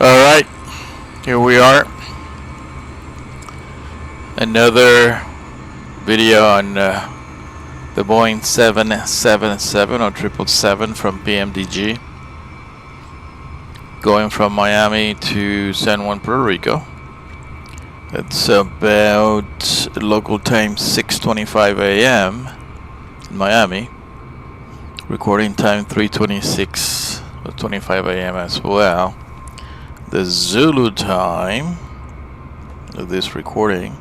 Alright, here we are. Another video on the Boeing 777 or 777 from Pmdg, going from Miami to San Juan, Puerto Rico. It's about local time 6:25 a.m. in Miami. Recording time 3:26 or 25 a.m. as well. The Zulu time of this recording,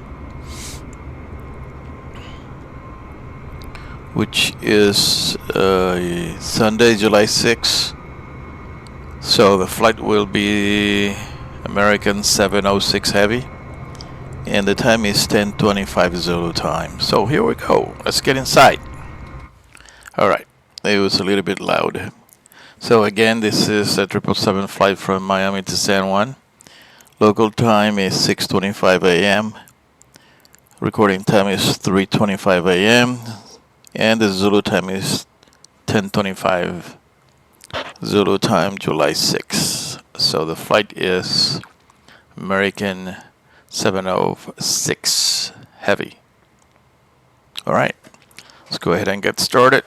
which is Sunday, July 6th. So the flight will be American 706 Heavy, and the time is 10:25 Zulu time. So here we go. Let's get inside. Alright, it was a little bit loud. So again, this is a 777 flight from Miami to San Juan. Local time is 6:25 a.m. Recording time is 3:25 a.m. and the Zulu time is 10:25 Zulu time, July 6th. So the flight is American 706 Heavy. Alright, let's go ahead and get started.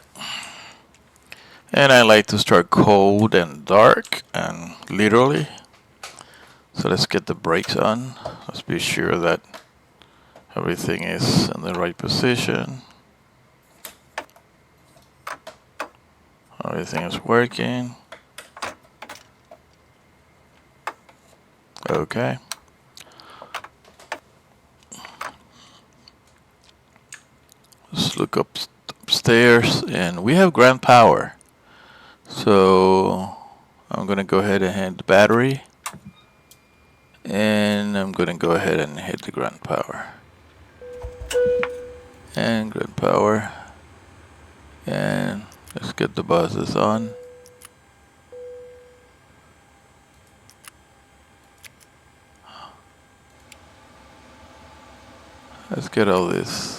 And I like to start cold and dark and literally. So let's get the brakes on. Let's be sure that everything is in the right position. Everything is working. Okay. Let's look upstairs, and we have ground power. So I'm going to go ahead and hit the battery, and I'm going to go ahead and hit the ground power. And ground power. And let's get the buses on. Let's get all this.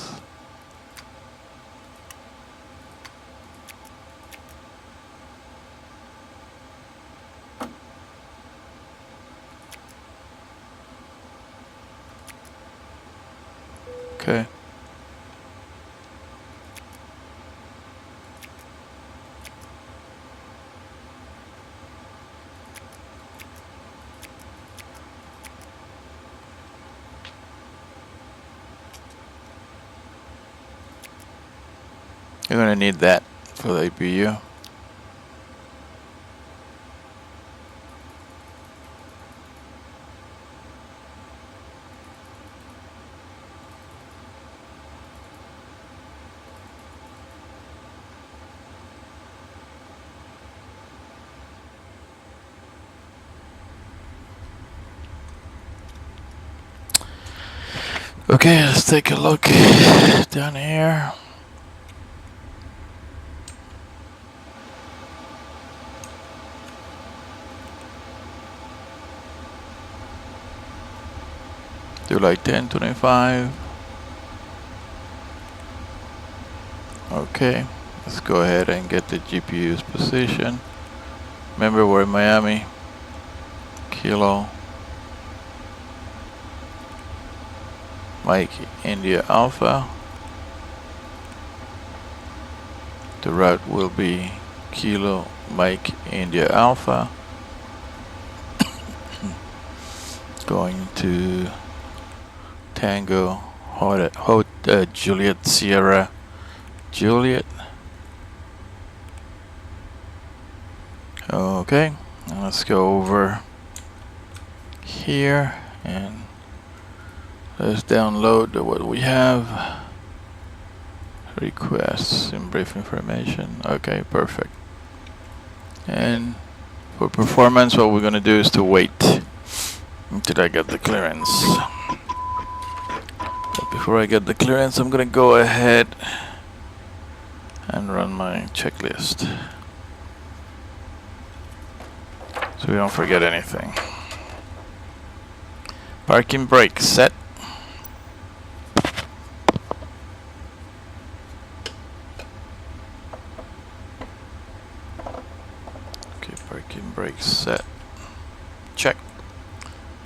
Okay. You're going to need that for the APU. Okay, let's take a look down here. Do like 10:25. Okay, let's go ahead and get the GPU's position. Remember, we're in Miami. Kilo Mike India Alpha. The route will be Kilo Mike India Alpha. Going to Tango Juliet Sierra Juliet. Okay, let's go over here and let's download what we have. Requests and brief information. Okay, perfect. And for performance, what we're gonna do is to wait until I get the clearance. But before I get the clearance, I'm gonna go ahead and run my checklist so we don't forget anything. Parking brake set. Okay, parking brake set. Check.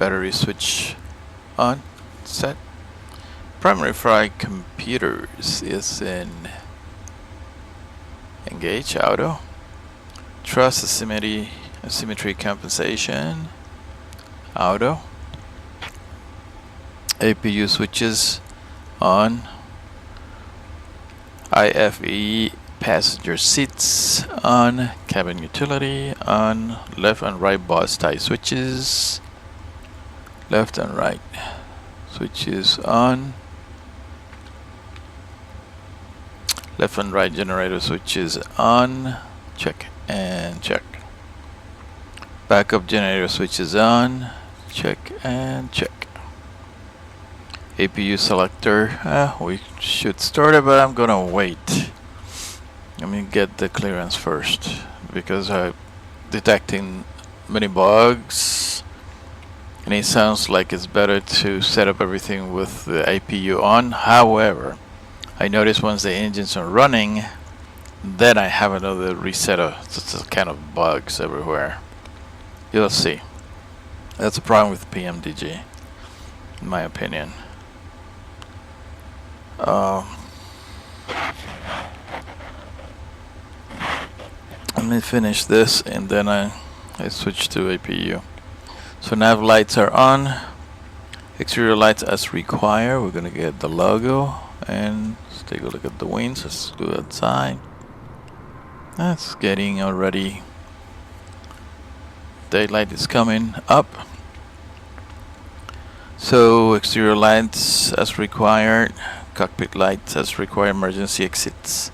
Battery switch on, set. Primary fry computers is in engage, auto. Truss asymmetry compensation, auto. APU switches on. IFE passenger seats on. Cabin utility on. Left and right boss tie switches. Left and right switches on. Left and right generator switches on. Check and check. Backup generator switches on. Check and check. APU selector. We should start it, but I'm gonna wait. Let me get the clearance first because I'm detecting many bugs. And it sounds like it's better to set up everything with the APU on. However, I notice once the engines are running, then I have another reset of kind of bugs everywhere. You'll see. That's a problem with Pmdg, in my opinion. Let me finish this and then I switch to APU. So nav lights are on. Exterior lights as required. We're gonna get the logo and let's take a look at the wings. Let's go outside. That's getting already. Daylight is coming up. So exterior lights as required. Cockpit lights as required. Emergency exits.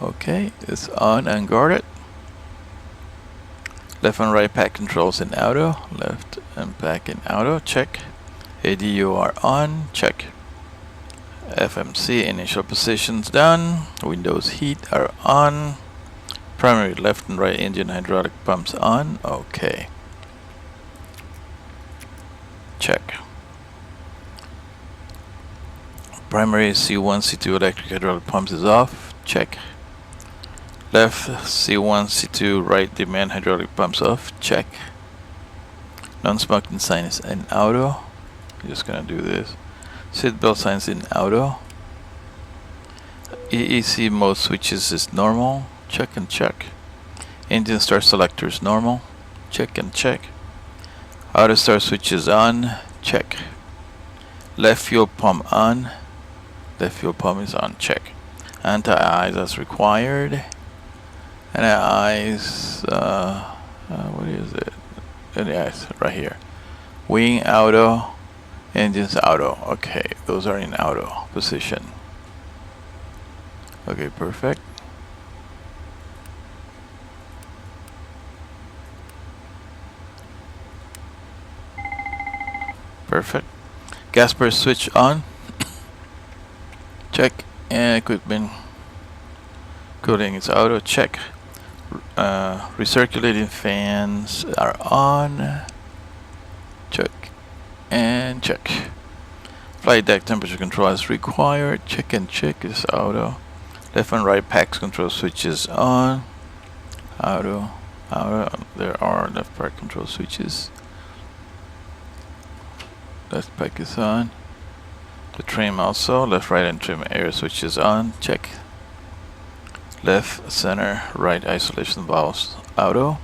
Okay, it's on and guarded. Left and right pack controls in auto. Left and pack in auto. Check. ADUR on. Check. FMC initial positions done. Windows heat are on. Primary left and right engine hydraulic pumps on. Okay. Check. Primary C1, C2 electric hydraulic pumps is off. Check. Left C1, C2 right demand hydraulic pumps off. Check. Non-smoking sign is in auto. I'm just gonna do this. Seatbelt signs in auto. EEC mode switches is normal. Check and check. Engine start selector is normal. Check and check. Auto start switches on. Check. Left fuel pump on. Left fuel pump is on. Check. Anti-eyes as required. Anti-eyes. What is it? Anti-eyes right here. Wing auto. Engines auto. Okay, those are in auto position. Okay, perfect. Perfect. Gas burst switch on. Check. And equipment cooling is auto. Check. Recirculating fans are on. Check. And check. Flight deck temperature control is required. Check and check is auto. Left and right packs control switches on. Auto. Auto. There are left pack control switches. Left pack is on. The trim also. Left, right, and trim air switches on. Check. Left, center, right isolation valves auto.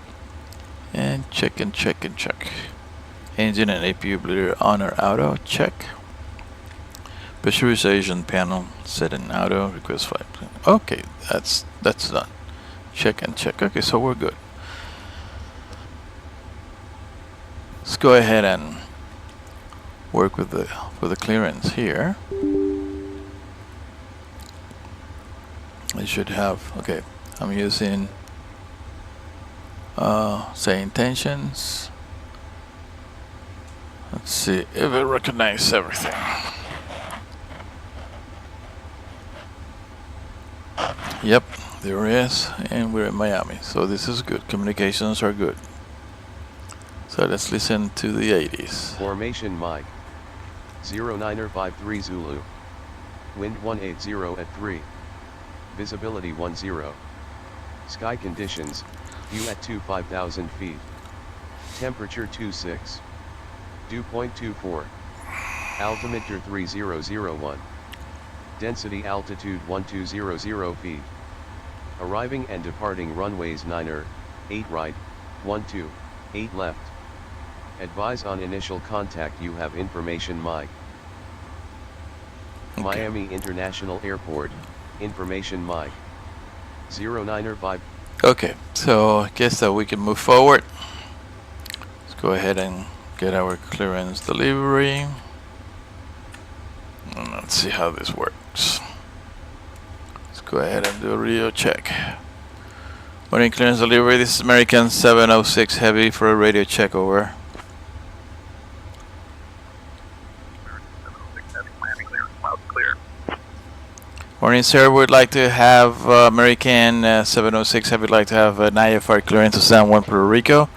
And check and check and check. Engine and APU bleeder on or auto. Check. Pressurization panel set in auto. Request flight plan. Okay, that's done. Check and check. Okay, so we're good. Let's go ahead and work with the clearance here. I should have. Okay, I'm using say intentions. Let's see if it recognizes everything. Yep, there is, and we're in Miami, so this is good. Communications are good. So let's listen to the 80s. Formation Mike 0953 Zulu. Wind 180 at 3. Visibility 10. Sky conditions, view at 5,000 feet. Temperature 26. Dew point 24. Altimeter 3001. Density altitude 1200 feet. Arriving and departing runways 9er, 8 right, 12, 8 left. Advise on initial contact you have information Mike. Okay. Miami International Airport, information Mike. 09er 5. Okay, so I guess that we can move forward. Let's go ahead and get our clearance delivery. And let's see how this works. Let's go ahead and do a radio check. Morning clearance delivery, this is American 706 Heavy for a radio check, over. Morning, sir. We'd like to have American 706 Heavy. We'd like to have an IFR clearance to San Juan, Puerto Rico.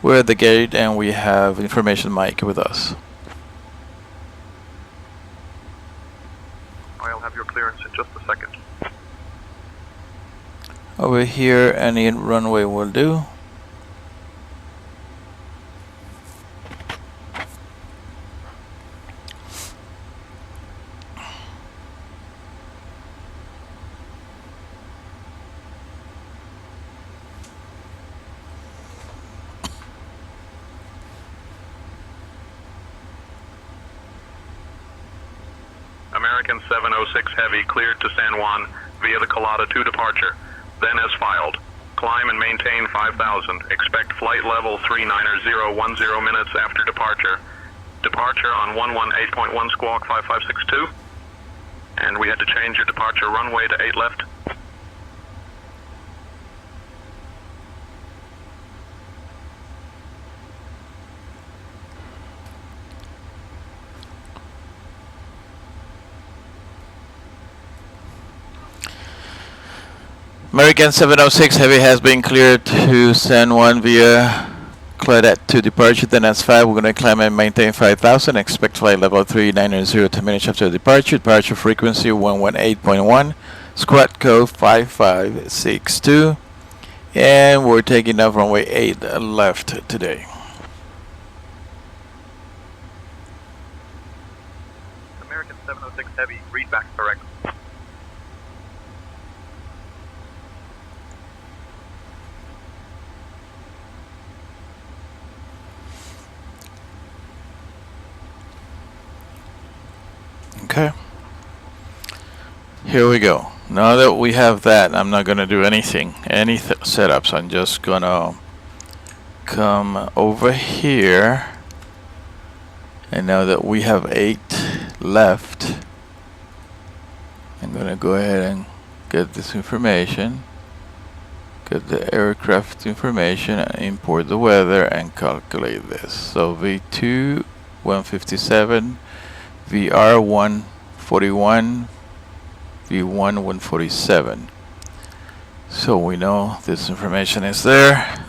We're at the gate and we have information Mike with us. I'll have your clearance in just a second. Over here, any runway will do. American 706 Heavy cleared to San Juan via the Colada 2 departure. Then as filed. Climb and maintain 5,000. Expect flight level 39010 minutes after departure. Departure on 118.1 squawk 5562. And we had to change your departure runway to 8 left. American 706 Heavy has been cleared to San Juan via Claudette 2 departure. Then as 5, we're going to climb and maintain 5,000. Expect flight level 390 10 minutes after departure. Departure frequency 118.1. Squawk code 5562. And we're taking off runway 8 left today. American 706 Heavy, read back correct. Okay. Here we go. Now that we have that, I'm not going to do anything, any setups. I'm just going to come over here. And now that we have 8 left, I'm going to go ahead and get this information, get the aircraft information, and import the weather and calculate this. So V2 157, VR 141, V1 147. So we know this information is there.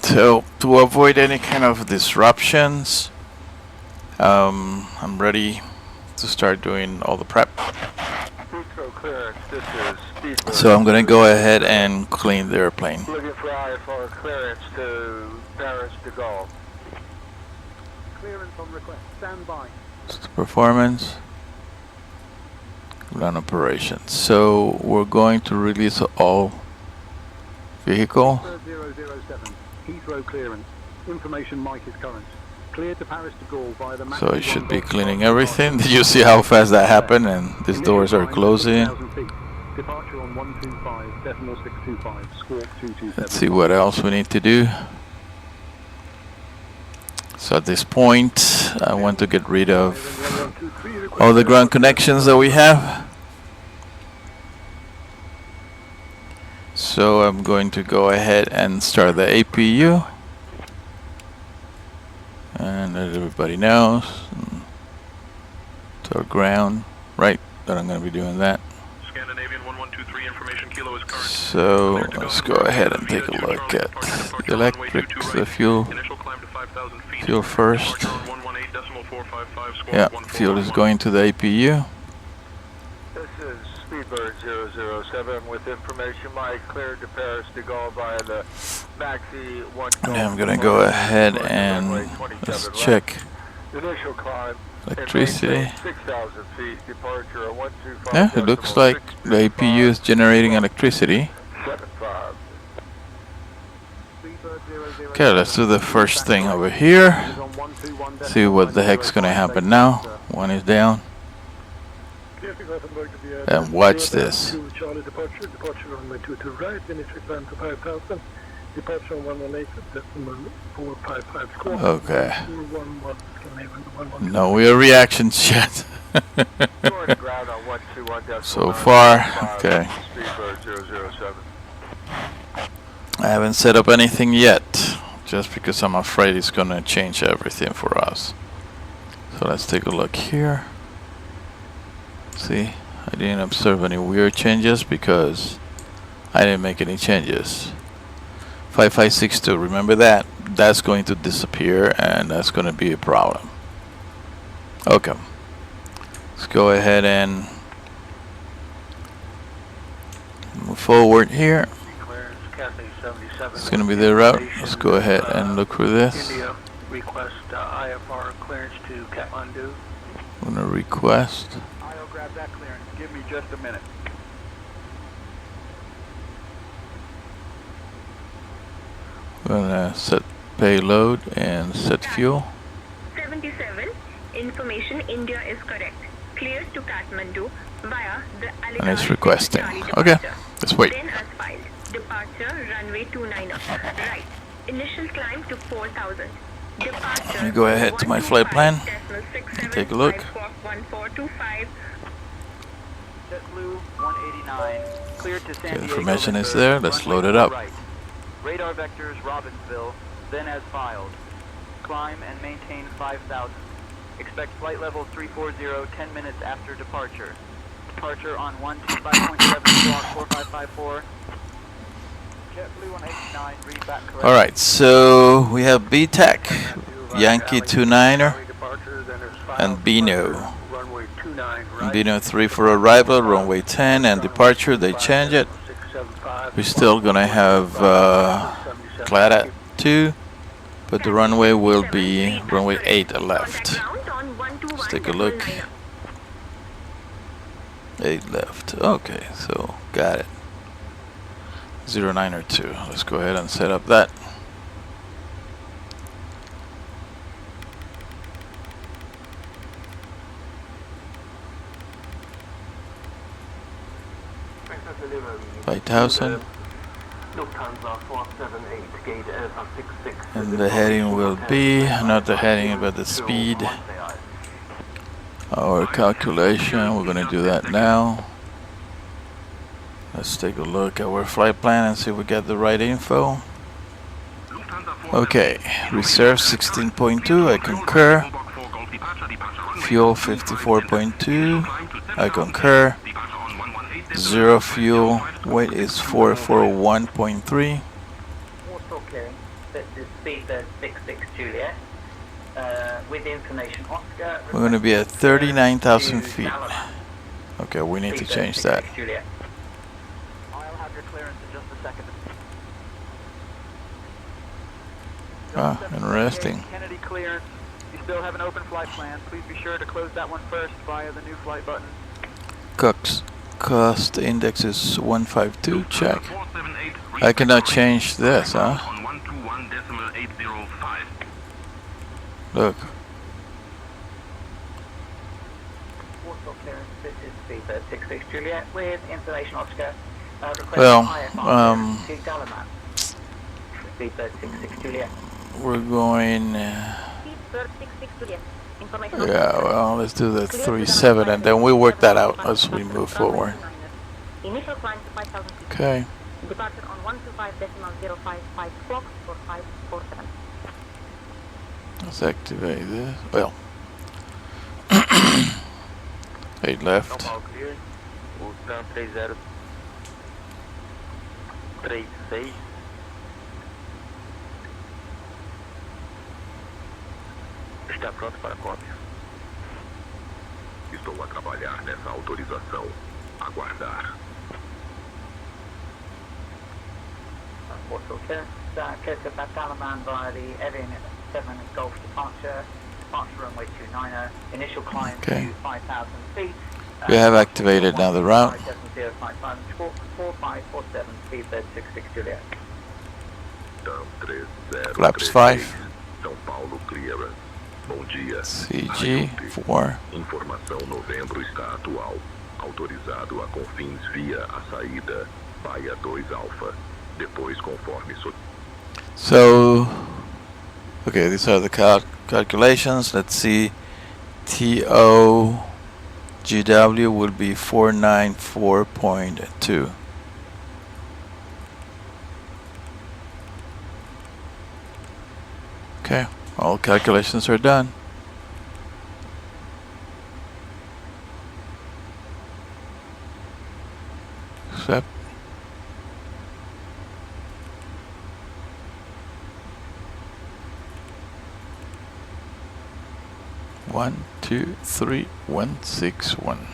So to avoid any kind of disruptions, I'm ready to start doing all the prep. So I'm going to go ahead and clean the airplane. Looking for IFR clearance to Paris de Gaulle. Clearance on request. Stand by. Performance, ground operations. So we're going to release all vehicle. 007. Heathrow clearance. Information Mike is current. Cleared to Paris de Gaulle via the. So it should be cleaning everything. Did you see how fast that happened? And these doors are closing. Departure on 125.625. Squawk 227. Let's see what else we need to do. So at this point, I want to get rid of all the ground connections that we have. So I'm going to go ahead and start the APU. And let everybody knows. To our ground, right, that I'm going to be doing that. Scandinavian 1123 information kilo is current. So let's go ahead and take a look at the electrics, the fuel. Fuel first. Yeah, fuel is going to the APU. This is Speedbird 007 with information Mike cleared to Paris de Gaulle via the Maxi 1 And I'm gonna go ahead and let's check Initial climb. electricity. 6,000 feet. Departure at 125. Yeah, it looks like the APU is generating electricity. 75. Okay, let's do the first thing over here. See what the heck's gonna happen now. One is down. And watch this. Charlie departure runway 22 right, initial climb to 5,000. Departure on 118, decimal 455 squawk. Okay. 411, Scandinavian No real reactions yet. Going to ground on 121. So far, okay. Speedbird 007. I haven't set up anything yet, just because I'm afraid it's gonna change everything for us. So let's take a look here. See, I didn't observe any weird changes because I didn't make any changes. 5562, remember that? That's going to disappear and that's going to be a problem. Okay. Let's go ahead and move forward here. It's going to be the route. Let's go ahead and look for this. India, request IFR clearance to Kathmandu. I'm going to request. I'll grab that clearance. Give me just a minute. We're going to set payload and set fuel. 77. Information India is correct. Cleared to Kathmandu via the And it's requesting. Okay, let's wait. Then as filed. Departure runway 29. Right. Initial climb to 4,000. Departure. Let me go ahead to my flight plan. Take a look. 1425. JetBlue 189, cleared to San Okay, Diego. information is there. Let's load it up. Right. Radar vectors Robbinsville, then as filed. Climb and maintain 5,000. Expect flight level 340 10 minutes after departure. Departure on 125.7 squawk 4554. JetBlue 189, read back correct. Alright, so we have BTEC, Yankee 29er, and Bino. Runway 29 right. Bino 3 for arrival, runway 10, and departure, they change it. We're still gonna have Clara 2, but the runway will be runway 8 left. Let's take a look. 8 left. Okay, so got it. 09 or 2. Let's go ahead and set up that. $5,000. And the heading will be, not the heading, but the speed. Our calculation, we're going to do that now. Let's take a look at our flight plan and see if we got the right info. Okay, reserve 16.2, I concur. Fuel 54.2, I concur. Zero fuel, weight is 441.3. Okay, this is Speedbird 66 Juliet. With information Oscar. We're going to be at 39,000 feet. Okay, we need to change that. I'll have your clearance in just a second. Ah, interesting. Kennedy clearance. You still have an open flight plan. Please be sure to close that one first via the new flight button. Cost index is 152, check. I cannot change this, huh? Look. This is Speedbird 66 Juliet with information Oscar. Well, to Galaman. Speedbird 66 Juliet. we're going. Speedbird 66 Juliet. Information. Yeah, well, let's do the 37 and then we work that out as we move forward. Initial climb to 5,000 feet. Okay. Departure on 125.055 squawk for 547. Let's activate this. Well, 8 left. Normal clear. Ultram 30. 36. Está pronto para a cópia. Estou a trabalhar nessa autorização. Aguardar. What's okay? Coastal Salaman via the Evian 7 Golf departure. Departure runway 29er. Initial climb Okay. to 5,000 feet. We have activated now the route. 4547, speed 36 Juliet. Flaps 5. São Paulo clearance. Bom dia. CG 4. Informação novembro está atual. Autorizado a confins via a saída Baia 2 Alpha. Depois conforme So, okay, these are the calculations. Let's see. TOGW will be 494.2. Okay, all calculations are done. Except one, 2, 3, 1, 6, 1.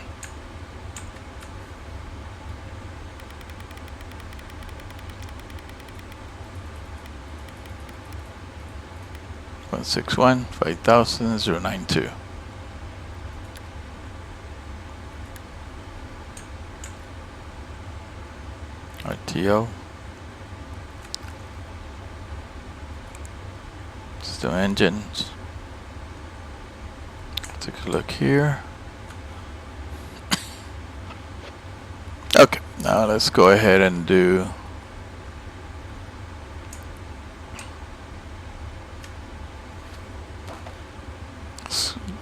One 6 1 5000 092. RTO. Still engines. Take a look here. Okay, now let's go ahead and do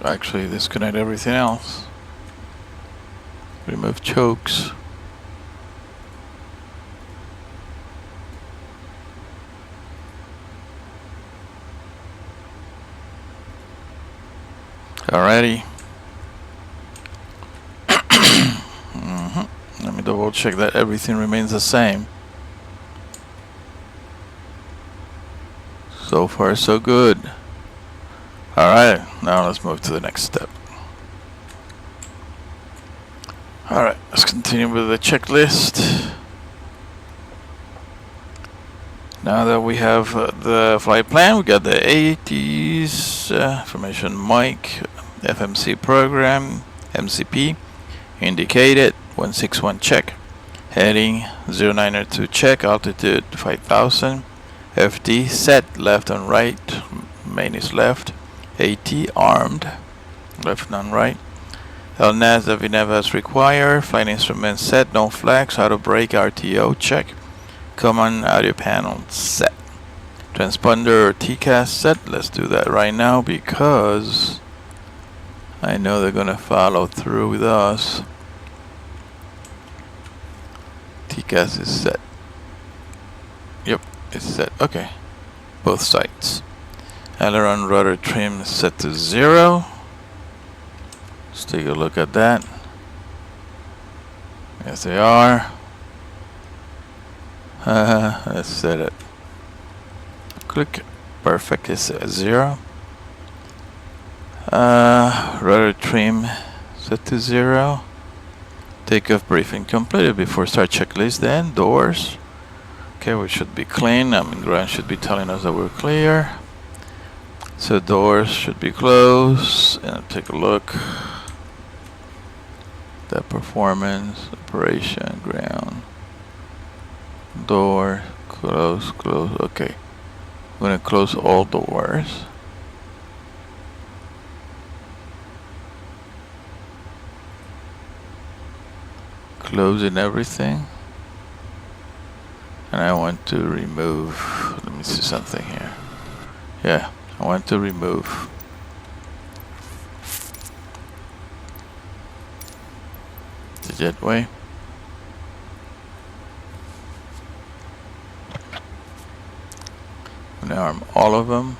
actually disconnect everything else. Remove chokes. Alrighty. Let me double check that everything remains the same. So far so good. Alright, now let's move to the next step. Alright, let's continue with the checklist. Now that we have the flight plan, we got the ATs, information mic, FMC program, MCP, indicated, 161 check, heading 092 check, altitude 5000, FD set, left and right, main is left, AT armed, left and right, LNAS that VNAV as required, flight instrument set, no flags, auto brake RTO check, common audio panel set, transponder or TCAS set. Let's do that right now because I know they're gonna follow through with us. TCAS is set. Yep, it's set. Okay, both sides. Aileron rudder trim is set to 0. Let's take a look at that. Yes, they are. Let's set it. Click. Perfect. It's at 0. Rudder trim set to 0. Takeoff briefing completed. Before start checklist, then doors. Okay, we should be clean. I mean, ground should be telling us that we're clear. So doors should be closed. And take a look. That performance, operation, ground. Door, close, close. Okay, I'm gonna close all doors. Closing everything. And I want to remove, let me see something here. Yeah, I want to remove the jetway. Now arm all of them.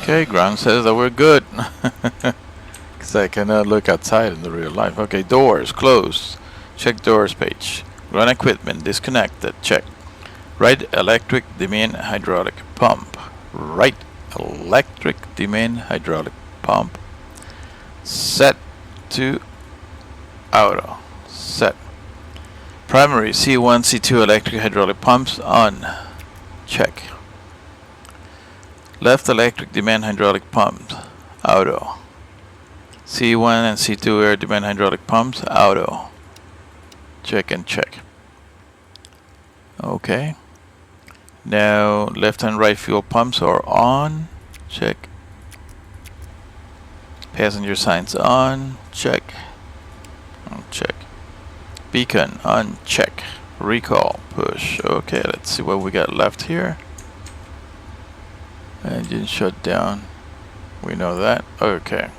Okay, ground says that we're good. Because I cannot look outside in the real life. Okay, doors closed. Check doors page. Ground equipment disconnected. Check. Right electric dimming hydraulic pump. Right electric dimming hydraulic pump. Set to auto. Set. Primary C1, C2 electric hydraulic pumps on. Check. Left electric demand hydraulic pumps. Auto. C1 and C2 air demand hydraulic pumps. Auto. Check and check. Okay. Now left and right fuel pumps are on. Check. Passenger signs on. Check. Check. Beacon on. Check. Recall. Push. Okay, let's see what we got left here. Engine shut down. We know that. Okay.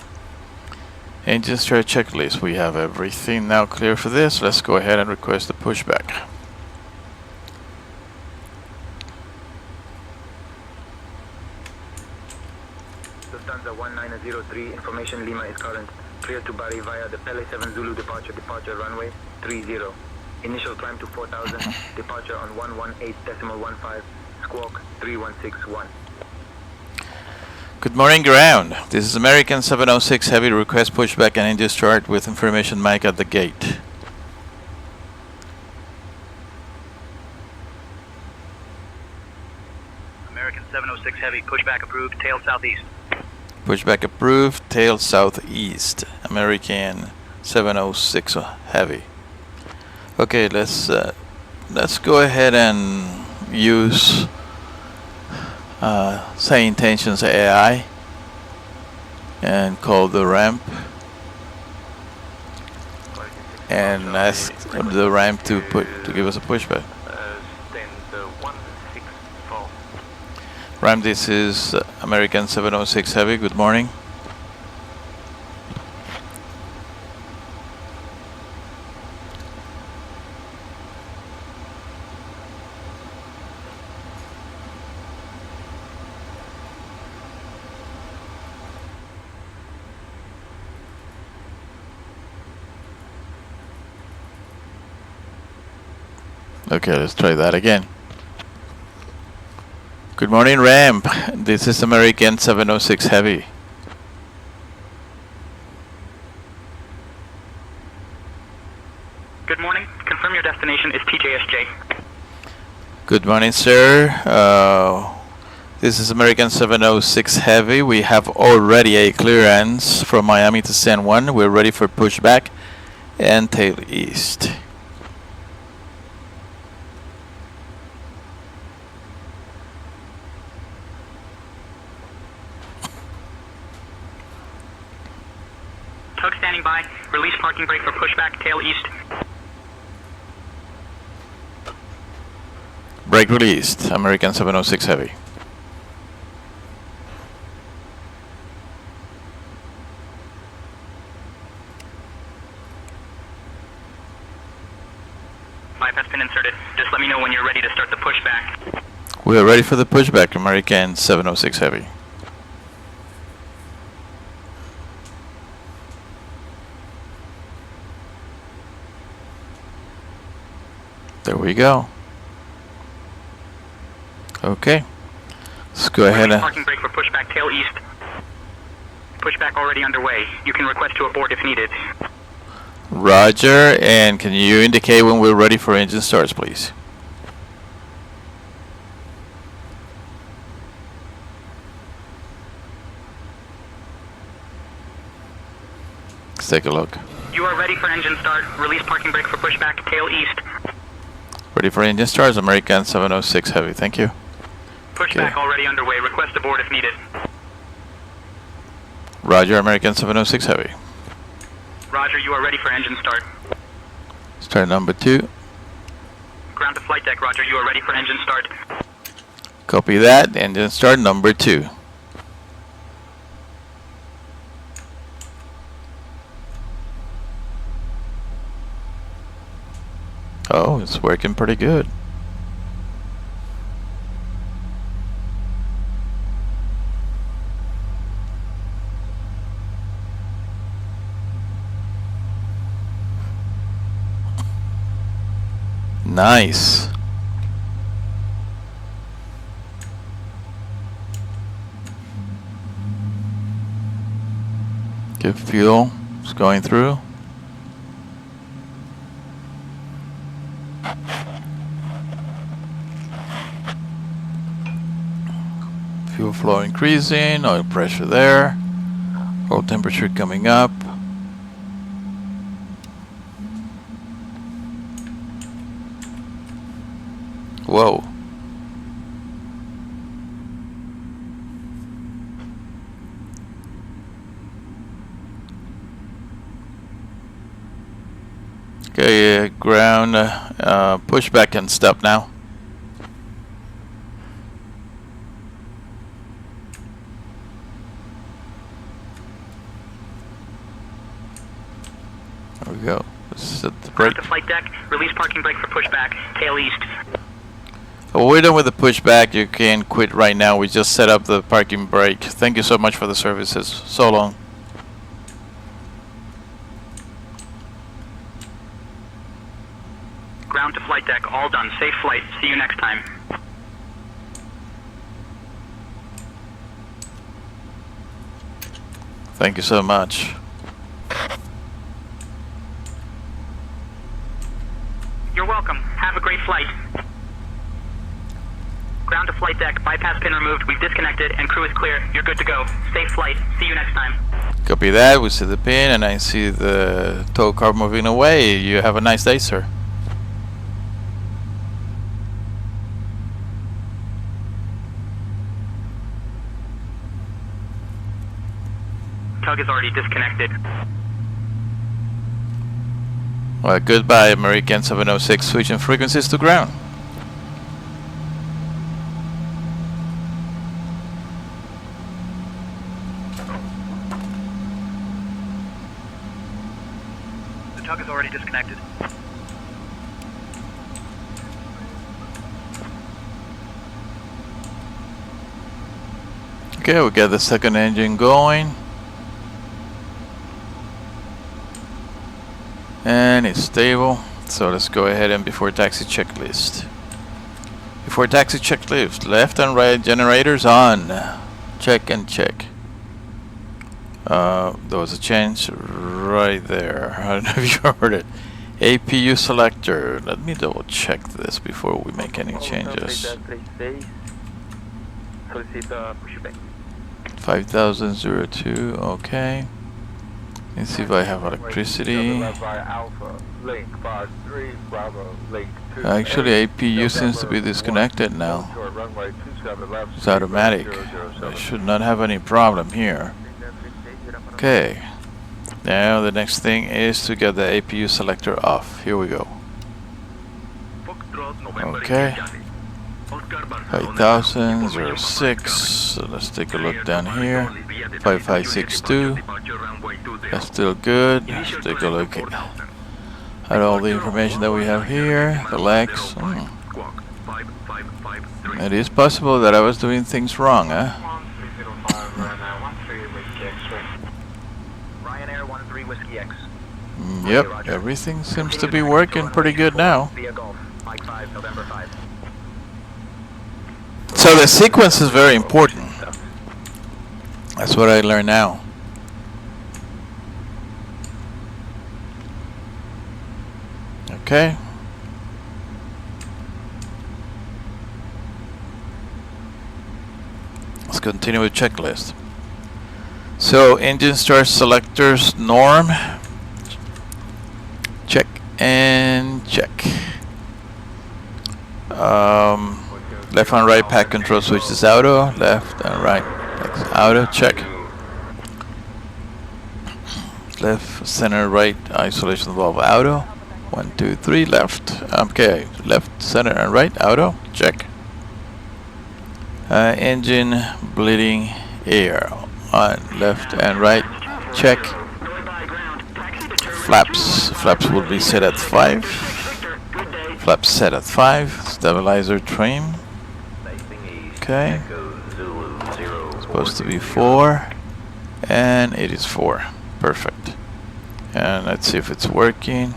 Engine start checklist. We have everything now clear for this. Let's go ahead and request the pushback. Lufthansa 1903, information Lima is current. Clear to Bari via the Pele 7 Zulu departure runway 30. Initial climb to 4000, departure on 118.15, squawk 3161. Good morning, ground. This is American 706 Heavy. Request pushback and engine start with information mic at the gate. American 706 Heavy, pushback approved, tail southeast. Pushback approved, tail southeast. American 706 Heavy. Okay, let's go ahead and use say intentions AI and call the ramp and ask the ramp to give us a pushback. Ramp, this is American 706 Heavy. Good morning. Okay, let's try that again. Good morning, ramp. This is American 706 Heavy. Good morning. Confirm your destination is TJSJ. Good morning, sir. This is American 706 Heavy. We have already a clearance from Miami to San Juan. We're ready for pushback and tail east. Tug standing by. Release parking brake for pushback, tail east. Brake released. American 706 Heavy. Pipe has been inserted. Just let me know when you're ready to start the pushback. We are ready for the pushback, American 706 Heavy. There we go. Okay. Let's go ahead and... Parking brake for pushback, tail east. Pushback already underway. You can request to abort if needed. Roger, and can you indicate when we're ready for engine starts, please? Let's take a look. You are ready for engine start. Release parking brake for pushback, tail east. Ready for engine starts, American 706 Heavy. Thank you. Pushback already underway. Request abort if needed. Roger, American 706 Heavy. Roger, you are ready for engine start. Start number 2. Ground to flight deck, Roger, you are ready for engine start. Copy that. Engine start number 2. Oh, it's working pretty good. Nice. Okay, fuel is going through. Fuel flow increasing, oil pressure there, oil temperature coming up. Whoa. Okay, ground pushback and stop now. There we go. Set the brake. To flight deck, release parking brake for pushback, tail east. Well, we're done with the pushback. You can quit right now. We just set up the parking brake. Thank you so much for the services. So long. Ground to flight deck, all done. Safe flight. See you next time. Thank you so much. You're welcome. Have a great flight. Ground to flight deck, bypass pin removed, we've disconnected, and crew is clear. You're good to go. Safe flight. See you next time. Copy that. We see the pin and I see the tow car moving away. You have a nice day, sir. Tug is already disconnected. Well, goodbye, American 706. Switching frequencies to ground. The tug is already disconnected. Okay, we got the second engine going. And it's stable. So let's go ahead and before taxi checklist. Before taxi checklist, left and right generators on. Check and check. There was a change right there. I don't know if you heard it. APU selector. Let me double check this before we make any changes. 5002, okay. Let's see if I have electricity. Actually, APU seems to be disconnected now. It's automatic. I should not have any problem here. Okay. Now the next thing is to get the APU selector off. Here we go. Okay. 5006. So let's take a look down here. 5562. That's still good. Let's take a look at all the information that we have here. The legs. It is possible that I was doing things wrong, huh? Yep, everything seems to be working pretty good now. So the sequence is very important. That's what I learned now. Okay. Let's continue with checklist. So engine start selectors norm. Check and check. Left and right pack control switch is auto. Left and right auto. Check. Left, center, right isolation valve auto. 1, 2, 3. Left. Okay. Left, center, and right auto. Check. Engine bleeding air on left and right. Check. Flaps will be set at 5. Flaps set at 5. Stabilizer trim. Okay. It's supposed to be 4. And it is 4. Perfect. And let's see if it's working.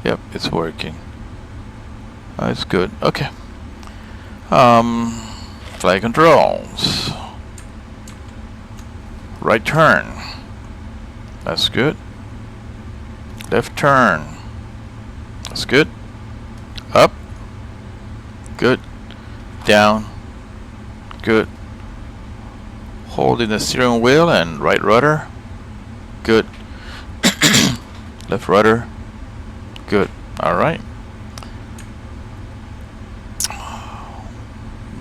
Yep, it's working. Oh, it's good. Okay. Flight controls. Right turn. That's good. Left turn. That's good. Up. Good. Down. Good. Holding the steering wheel and right rudder. Good. Left rudder. Good. Alright.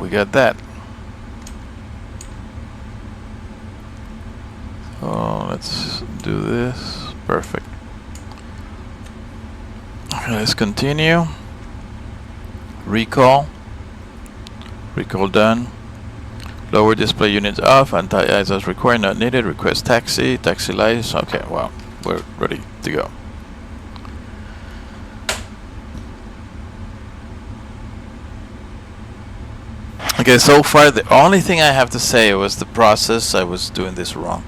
We got that. So let's do this. Perfect. Let's continue. Recall. Recall done. Lower display units off. Anti-ISOs required, not needed. Request taxi. Taxi lights. Okay, well, we're ready to go. Okay, so far the only thing I have to say was the process. I was doing this wrong.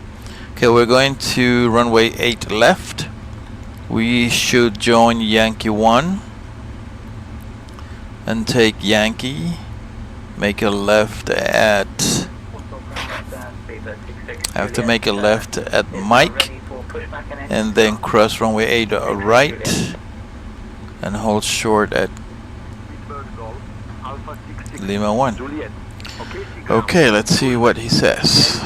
Okay, we're going to runway 8 left. We should join Yankee 1 and take Yankee. Make a left at... I have to make a left at Mike and then cross runway 8 right and hold short at Lima 1. Okay, let's see what he says.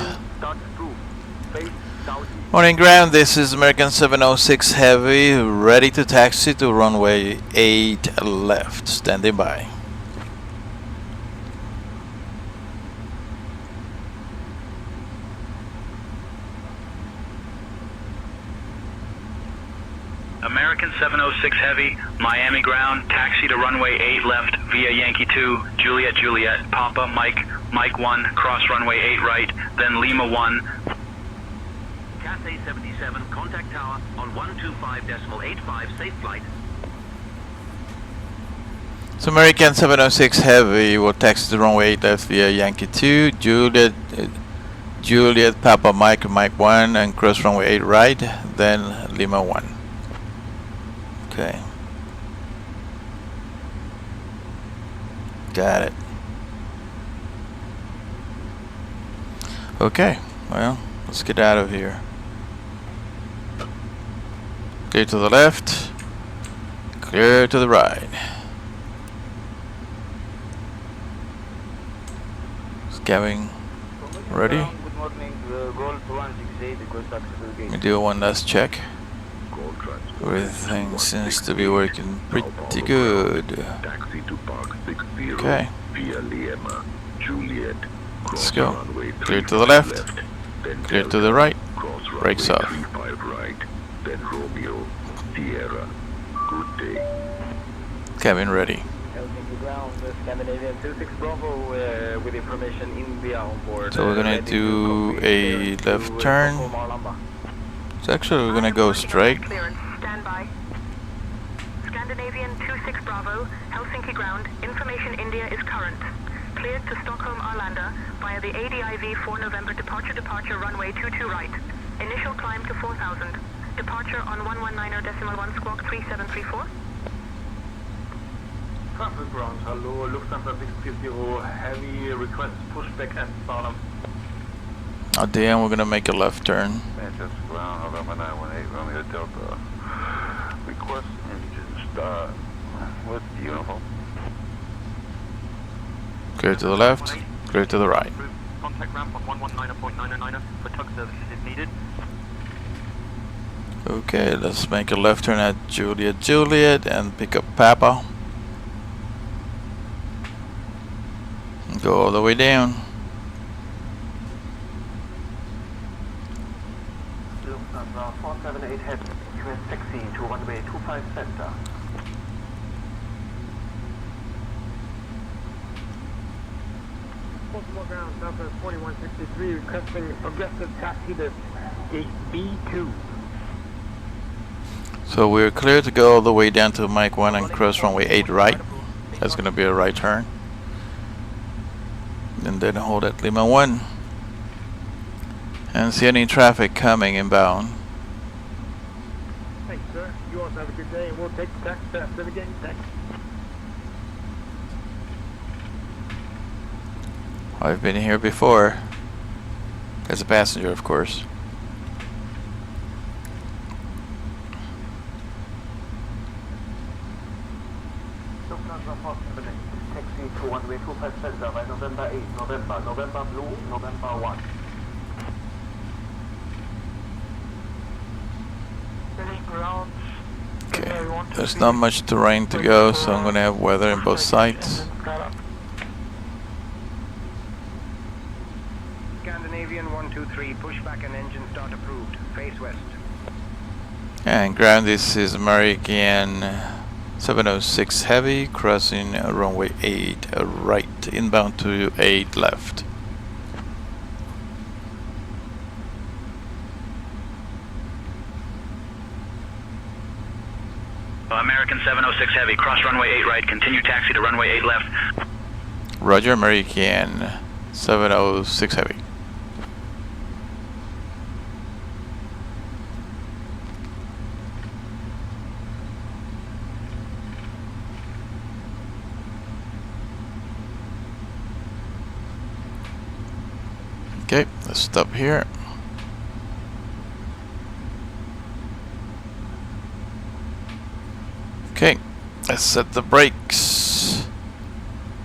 Morning ground, this is American 706 Heavy, ready to taxi to runway 8 left. Standing by. American 706 Heavy, Miami ground, taxi to runway 8 left via Yankee 2, Juliet Juliet, Papa Mike, Mike 1, cross runway 8 right, then Lima 1. Cathay 77, contact tower on 125.85, safe flight. So American 706 Heavy will taxi to runway 8 left via Yankee 2, Juliet, Papa Mike, Mike 1, and cross runway 8 right, then Lima 1. Okay. Got it. Okay, well, let's get out of here. Clear to the left, clear to the right. Scabbing ready. Good morning, Gold 168, Let me do one last check. Everything seems to be working pretty good. Okay. Let's go. Clear to the left, clear to the right, brakes off. Cabin ready. Scandinavian 26 Bravo with information India on board. So we're gonna do a left turn. So actually we're gonna go straight. Standby. Scandinavian 26 Bravo, Helsinki ground, information India is current. Cleared to Stockholm Arlanda via the ADIV 4 November departure runway 22 right. Initial climb to 4000. Departure on 119.1 squawk 3734. Traffic ground, hello, Lufthansa 650 Heavy, request pushback at bottom. Oh damn, we're gonna make a left turn. Manchester ground, November 918, Romeo Delta. Request engine start with uniform. Clear to the left, clear to the right. Contact ramp on 119.909 for tug services if needed. Okay, let's make a left turn at Juliet Juliet and pick up Papa. Go all the way down. Lufthansa 478 head, US 16 to runway 25 center. Baltimore ground, Southwest 4163, requesting progressive taxi to gate B2. So we're clear to go all the way down to Mike 1 and cross runway 8 right. That's gonna be a right turn. And then hold at Lima 1 and see any traffic coming inbound. Thanks, sir. You also have a good day, and we'll take the taxi fast again. Thanks. I've been here before as a passenger, of course. Lufthansa approximately taxi to runway 25 center by November 8, November Blue, November 1. Getting ground. Okay, there's not much terrain to go, so I'm gonna have weather in both sides. Scandinavian 123, pushback and engine start approved. Face west. And ground, this is American 706 Heavy, crossing runway 8 right, inbound to 8 left. American 706 Heavy, cross runway 8 right, continue taxi to runway 8 left. Roger, American 706 Heavy. Okay, let's stop here. Okay, let's set the brakes.